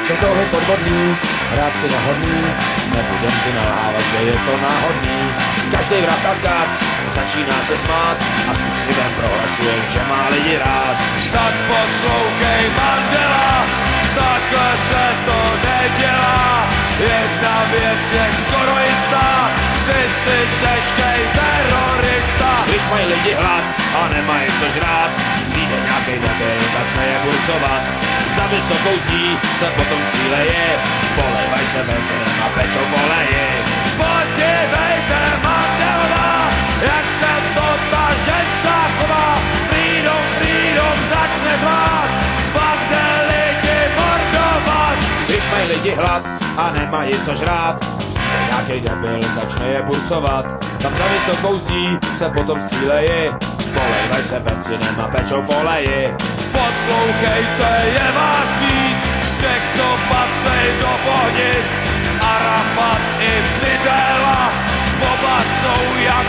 Jsou touhy podvodný, hrát si nehodný, nebudem si nalhávat, že je to náhodný. Každý vrah a kat začíná se smát a s úsměvem prohlašuje, že má lidi rád. Tak poslouchej Mandela, takhle se to nedělá. Jedna věc je skoro jistá, ty jsi těžkej terorista. Když mají lidi hlad a nemají co žrát, přijde nějakej debil, začne je burcovat. Za vysokou zdí se potom stříleje, polejvaj se benzinem a pečou v oleji. Podívejte Mandelová, jak se to ta ženská chová. Freedom, freedom začne řvát, pak jde lidi mordovat. Když mají lidi hlad a nemají co žrát, přijde nějakej debil, začne je burcovat. Tam za vysokou zdí se potom stříleje, polejvaj se benzinem a pečou v oleji. Poslouchejte, je vás víc, těch, co patří do Bohnic. Arafat i Fidela, oba jsou jak